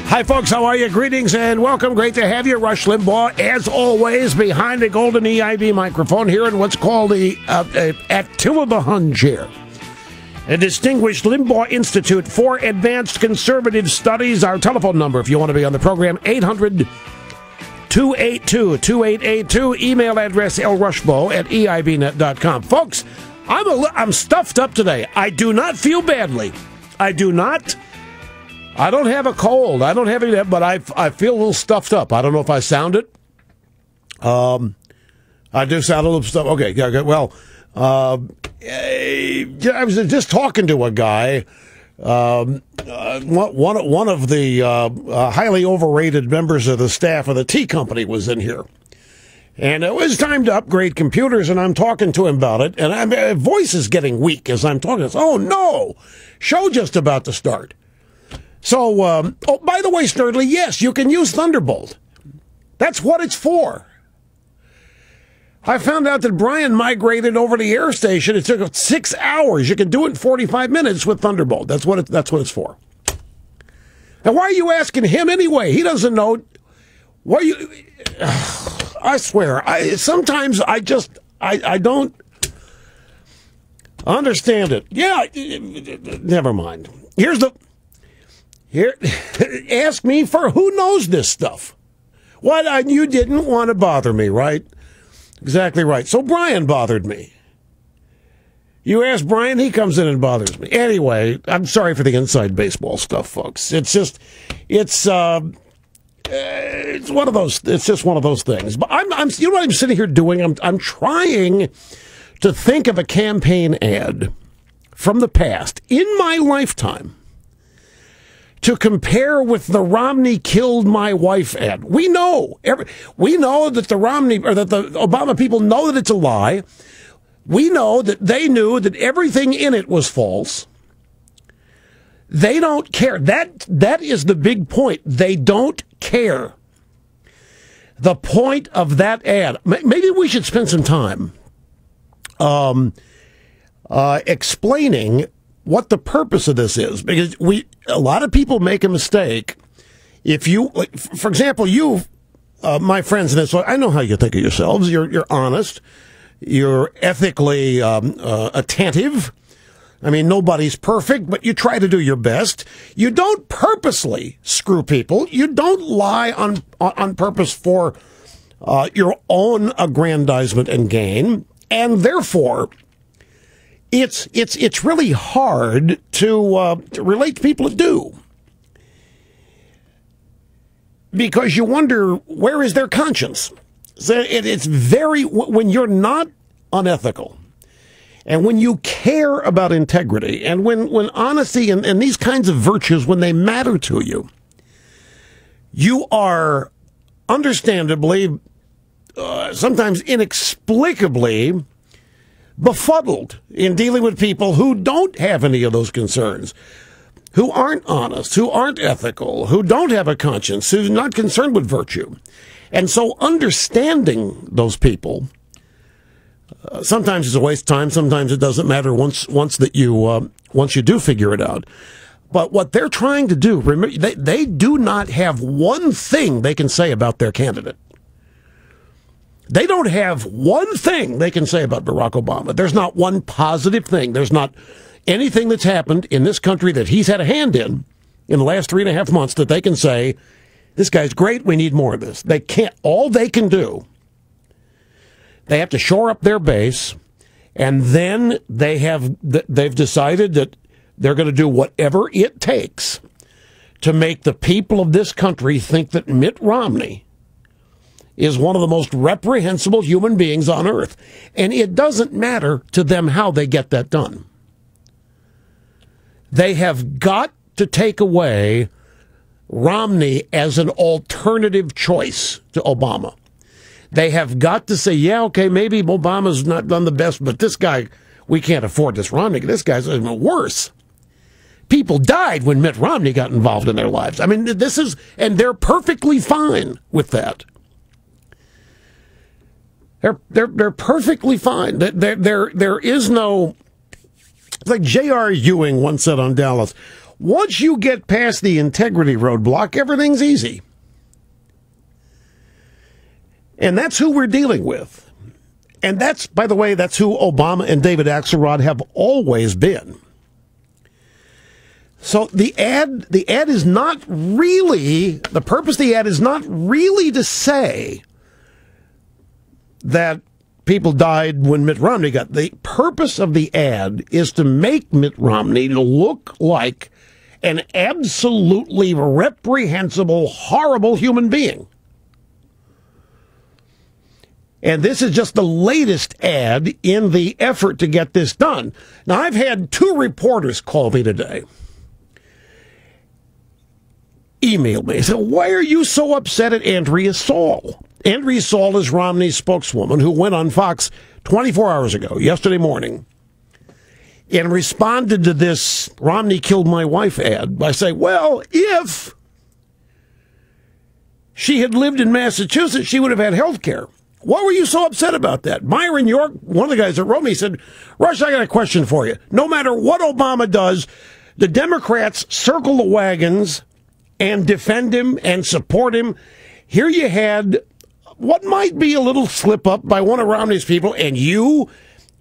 Hi, folks. How are you? Greetings and welcome. Great to have you. Rush Limbaugh, as always, behind the golden EIB microphone here in what's called the Attila the Hun chair. A distinguished Limbaugh Institute for Advanced Conservative Studies. Our telephone number, if you want to be on the program, 800-282-2882. Email address lrushbo@eibnet.com. Folks, I'm stuffed up today. I do not feel badly. I don't have a cold. I don't have any of that, but I feel a little stuffed up. I don't know if I sound it. I do sound a little stuffed. Okay, yeah, well, I was just talking to a guy, one of the highly overrated members of the staff of the tea company was in here. And it was time to upgrade computers, and I'm talking to him about it, and my voice is getting weak as I'm talking. Oh, no! Show just about to start. So, oh, by the way, Sturdley, yes, you can use Thunderbolt. That's what it's for. I found out that Brian migrated over to the air station. It took 6 hours. You can do it in 45 minutes with Thunderbolt. That's what it's for. And why are you asking him anyway? He doesn't know. Why you? I swear. Sometimes I don't understand it. Yeah, never mind. Ask me for who knows this stuff. What? You didn't want to bother me, right? Exactly right. So Brian bothered me. You ask Brian, he comes in and bothers me. Anyway, I'm sorry for the inside baseball stuff, folks. It's just one of those. It's just one of those things. But you know what I'm sitting here doing? I'm trying to think of a campaign ad from the past in my lifetime to compare with the Romney killed my wife ad. We know that the Romney or that the Obama people know that it's a lie. We know that they knew that everything in it was false. They don't care. That is the big point. They don't care. The point of that ad. Maybe we should spend some time explaining what the purpose of this is, because a lot of people make a mistake. If you, for example, my friends, and I know how you think of yourselves. You're honest. You're ethically attentive. I mean, nobody's perfect, but you try to do your best. You don't purposely screw people. You don't lie on purpose for your own aggrandizement and gain, and therefore, it's really hard to relate to people that do, because you wonder, where is their conscience? So it's very, when you're not unethical, and when you care about integrity, and when honesty and these kinds of virtues, when they matter to you, you are understandably, sometimes inexplicably, befuddled in dealing with people who don't have any of those concerns, who aren't honest, who aren't ethical, who don't have a conscience, who's not concerned with virtue. And so understanding those people, sometimes it's a waste of time, sometimes it doesn't matter once you do figure it out. But what they're trying to do, remember, they do not have one thing they can say about their candidate. They don't have one thing they can say about Barack Obama. There's not one positive thing. There's not anything that's happened in this country that he's had a hand in the last 3.5 months that they can say, this guy's great, we need more of this. They can't. All they can do, they have to shore up their base, and then they've decided that they're going to do whatever it takes to make the people of this country think that Mitt Romney is one of the most reprehensible human beings on earth. And it doesn't matter to them how they get that done. They have got to take away Romney as an alternative choice to Obama. They have got to say, yeah, okay, maybe Obama's not done the best, but this guy, we can't afford this Romney. This guy's even worse. People died when Mitt Romney got involved in their lives. I mean, and they're perfectly fine with that. They're perfectly fine. There is no, like J.R. Ewing once said on Dallas, Once you get past the integrity roadblock, everything's easy. And that's who we're dealing with. And that's, by the way, that's who Obama and David Axelrod have always been. So the ad is not really, the purpose of the ad is not really to say that people died when Mitt Romney got. The purpose of the ad is to make Mitt Romney look like an absolutely reprehensible, horrible human being. And this is just the latest ad in the effort to get this done. Now, I've had 2 reporters call me today. Email me. So why are you so upset at Andrea Saul? Andrea Saul is Romney's spokeswoman who went on Fox 24 hours ago, yesterday morning, and responded to this Romney killed my wife ad by saying, well, if she had lived in Massachusetts, she would have had health care. Why were you so upset about that? Myron York, one of the guys that wrote me, said, Rush, I got a question for you. No matter what Obama does, the Democrats circle the wagons and defend him and support him. Here you had what might be a little slip up by one of Romney's people, and you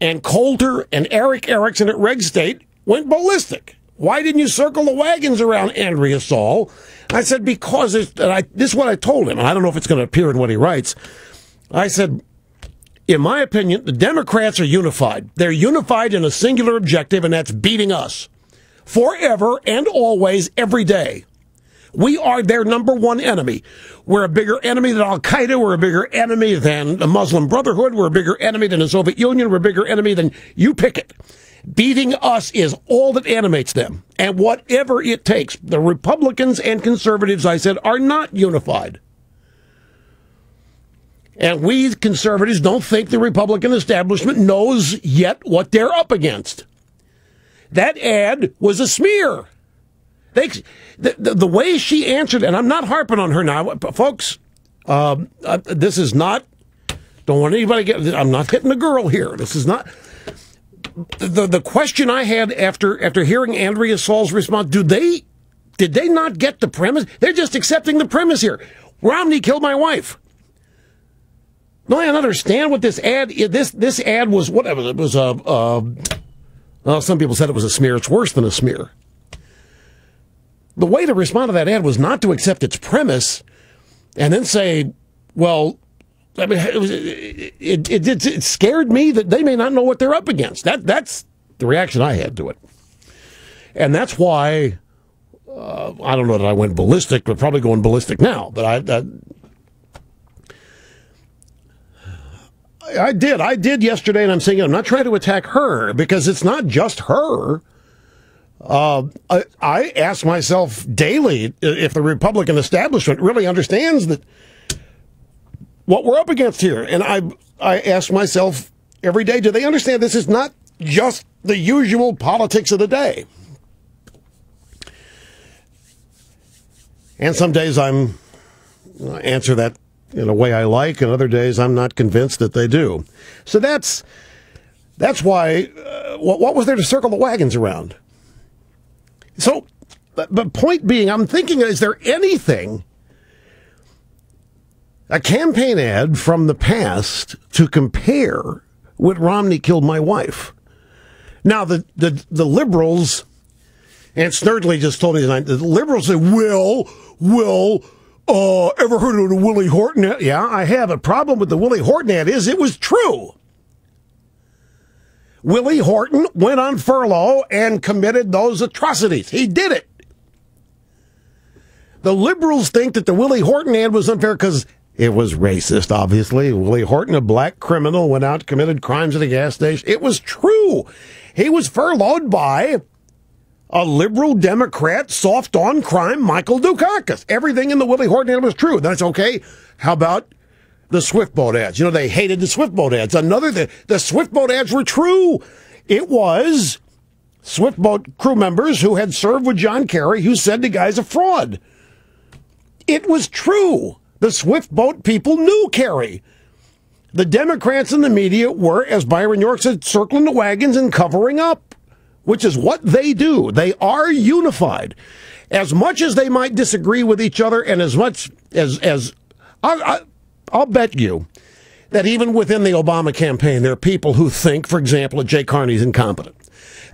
and Coulter and Eric Erickson at Reg State went ballistic. Why didn't you circle the wagons around Andrea Saul? I said, because this is what I told him. I don't know if it's going to appear in what he writes. I said, in my opinion, the Democrats are unified. They're unified in a singular objective, and that's beating us forever and always, every day. We are their number one enemy. We're a bigger enemy than Al-Qaeda. We're a bigger enemy than the Muslim Brotherhood. We're a bigger enemy than the Soviet Union. We're a bigger enemy than you pick it. Beating us is all that animates them. And whatever it takes, the Republicans and conservatives, I said, are not unified. And we conservatives don't think the Republican establishment knows yet what they're up against. That ad was a smear. The way she answered, and I'm not harping on her now, folks, this is not, don't want anybody to get, I'm not hitting a girl here. This is not, the question I had after hearing Andrea Saul's response, did they not get the premise? They're just accepting the premise here. Romney killed my wife. No, I don't understand what this ad is. This ad was, whatever, it was well, some people said it was a smear. It's worse than a smear. The way to respond to that ad was not to accept its premise and then say, well, I mean, it scared me that they may not know what they're up against. That's the reaction I had to it. And that's why, I don't know that I went ballistic, but probably going ballistic now. But I did yesterday, and I'm saying I'm not trying to attack her because it's not just her. I ask myself daily if the Republican establishment really understands that what we're up against here. And I ask myself every day, do they understand this is not just the usual politics of the day? And some days I answer that in a way I like, and other days I'm not convinced that they do. So that's why, what was there to circle the wagons around? So, but point being, I'm thinking, is there anything, a campaign ad from the past to compare with Romney killed my wife? Now, the liberals, and Snerdley just told me tonight, the liberals say, ever heard of the Willie Horton ad? Yeah, I have. A problem with the Willie Horton ad is it was true. Willie Horton went on furlough and committed those atrocities. He did it. The liberals think that the Willie Horton ad was unfair because it was racist, obviously. Willie Horton, a black criminal, went out and committed crimes at a gas station. It was true. He was furloughed by a liberal Democrat, soft on crime, Michael Dukakis. Everything in the Willie Horton ad was true. That's okay. How about the Swift boat ads? You know, they hated the Swift boat ads. The Swift boat ads were true. It was Swift boat crew members who had served with John Kerry who said the guy's a fraud. It was true. The Swift boat people knew Kerry. The Democrats and the media were, as Byron York said, circling the wagons and covering up which is what they do. They are unified. As much as they might disagree with each other, and as much as I'll bet you that even within the Obama campaign, there are people who think, for example, that Jay Carney's incompetent.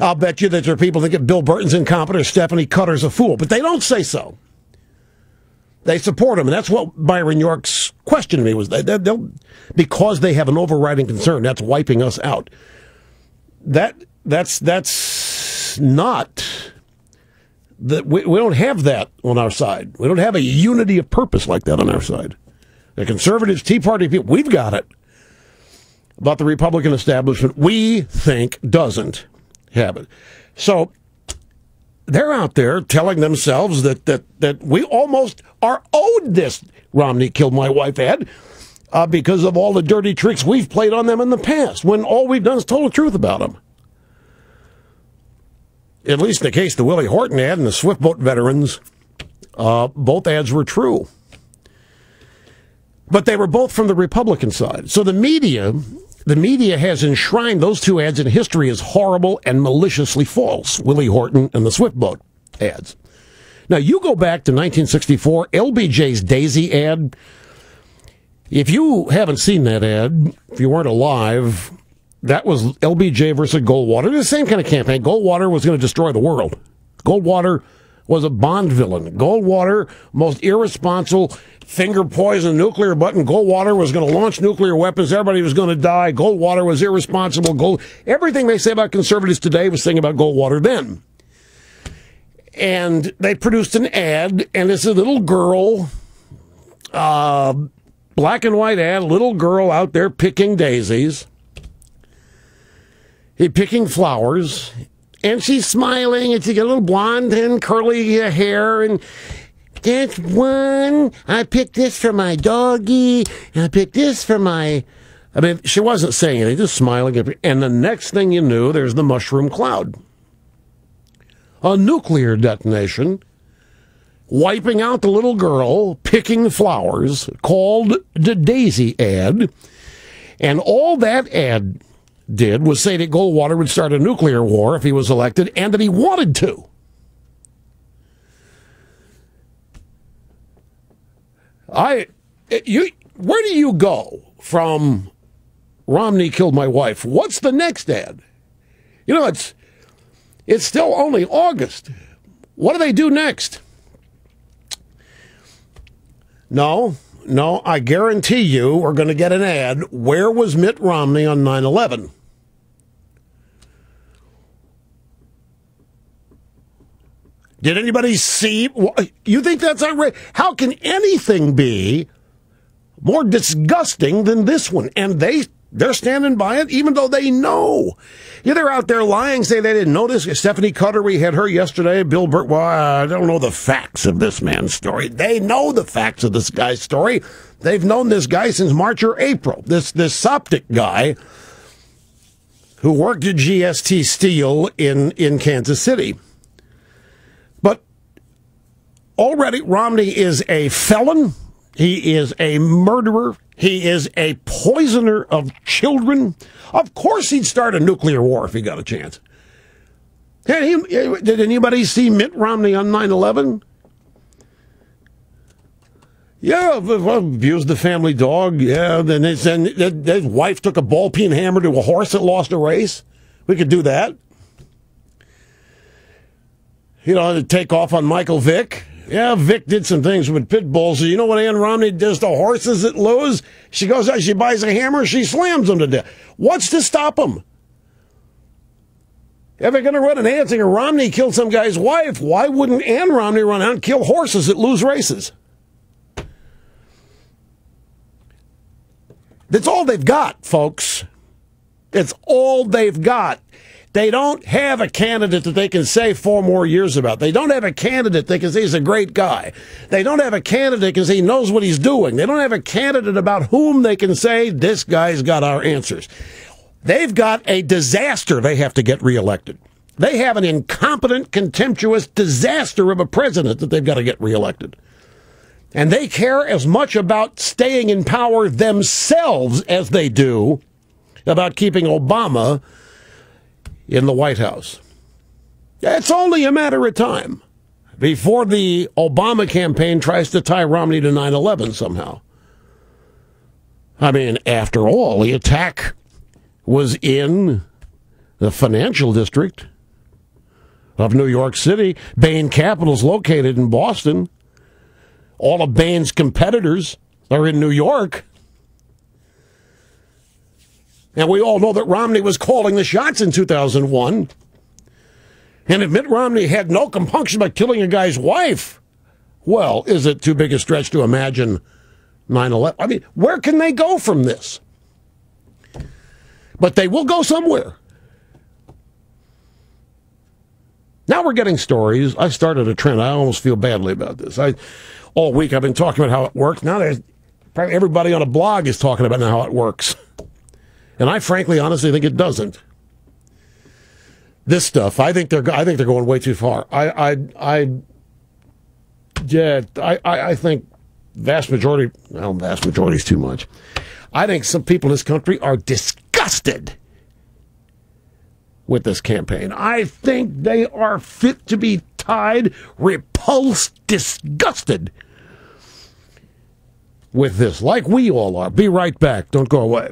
I'll bet you that there are people who think that Bill Burton's incompetent or Stephanie Cutter's a fool, but they don't say so. They support him, and that's what Byron York's question to me was. They'll, because they have an overriding concern, that's wiping us out. That's not that we don't have that on our side. We don't have a unity of purpose like that on our side. The conservatives, Tea Party people, we've got it. But the Republican establishment, we think, doesn't have it. So they're out there telling themselves that we almost are owed this Romney killed my wife ad because of all the dirty tricks we've played on them in the past, when all we've done is told the truth about them. At least in the case of the Willie Horton ad and the Swift Boat veterans, both ads were true. But they were both from the Republican side. So the media has enshrined those two ads in history as horrible and maliciously false, Willie Horton and the Swift Boat ads. Now, you go back to 1964, LBJ's Daisy ad. If you haven't seen that ad, if you weren't alive, that was LBJ versus Goldwater. The same kind of campaign. Goldwater was going to destroy the world. Goldwater was a Bond villain. Goldwater, most irresponsible, finger poison, nuclear button. Goldwater was going to launch nuclear weapons. Everybody was going to die. Goldwater was irresponsible. Everything they say about conservatives today was saying about Goldwater then. And they produced an ad, and it's a little girl, black and white ad, a little girl out there picking daisies. Picking flowers, and she's smiling, and she got a little blonde and curly hair, and that's one. I picked this for my doggy, and I picked this for my... I mean, she wasn't saying anything, just smiling. And the next thing you knew, there's the mushroom cloud. A nuclear detonation, wiping out the little girl, picking flowers, called the Daisy ad. And all that ad did was say that Goldwater would start a nuclear war if he was elected, and that he wanted to. Where do you go from Romney killed my wife? What's the next ad? You know, it's still only August. What do they do next? No, I guarantee you we're going to get an ad. Where was Mitt Romney on 9/11? Did anybody see? You think that's outrageous? How can anything be more disgusting than this one? And they're standing by it, even though they know. Yeah, they're out there lying, saying they didn't know this. Stephanie Cutter, we had her yesterday. Bill Burt, well, I don't know the facts of this man's story. They know the facts of this guy's story. They've known this guy since March or April. This Soptic guy who worked at GST Steel in Kansas City. But already Romney is a felon. He is a murderer. He is a poisoner of children. Of course he'd start a nuclear war if he got a chance. Did anybody see Mitt Romney on 9/11? Yeah, abused the family dog. Yeah, then his wife took a ball-peen hammer to a horse that lost a race. We could do that. You know, to take off on Michael Vick. Yeah, Vic did some things with pit bulls. You know what Ann Romney does to horses that lose? She goes out, she buys a hammer, she slams them to death. What's to stop them? If they're going to run an ad saying Romney killed some guy's wife, why wouldn't Ann Romney run out and kill horses that lose races? That's all they've got, folks. It's all they've got. They don't have a candidate that they can say 4 more years about. They don't have a candidate they can say he's a great guy. They don't have a candidate that can say he knows what he's doing. They don't have a candidate about whom they can say this guy's got our answers. They've got a disaster they have to get reelected. They have an incompetent, contemptuous disaster of a president that they've got to get reelected. And they care as much about staying in power themselves as they do about keeping Obama in the White House. It's only a matter of time before the Obama campaign tries to tie Romney to 9/11 somehow. I mean, after all, the attack was in the financial district of New York City. Bain Capital's located in Boston. All of Bain's competitors are in New York. And we all know that Romney was calling the shots in 2001. And if Mitt Romney had no compunction about killing a guy's wife, well, is it too big a stretch to imagine 9/11? I mean, where can they go from this? But they will go somewhere. Now we're getting stories. I started a trend. I almost feel badly about this. All week I've been talking about how it works. Now probably everybody on a blog is talking about how it works. And I frankly, honestly think it doesn't. This stuff, I think they're going way too far. I think vast majority is too much. I think some people in this country are disgusted with this campaign. I think they are fit to be tied, repulsed, disgusted with this, like we all are. Be right back. Don't go away.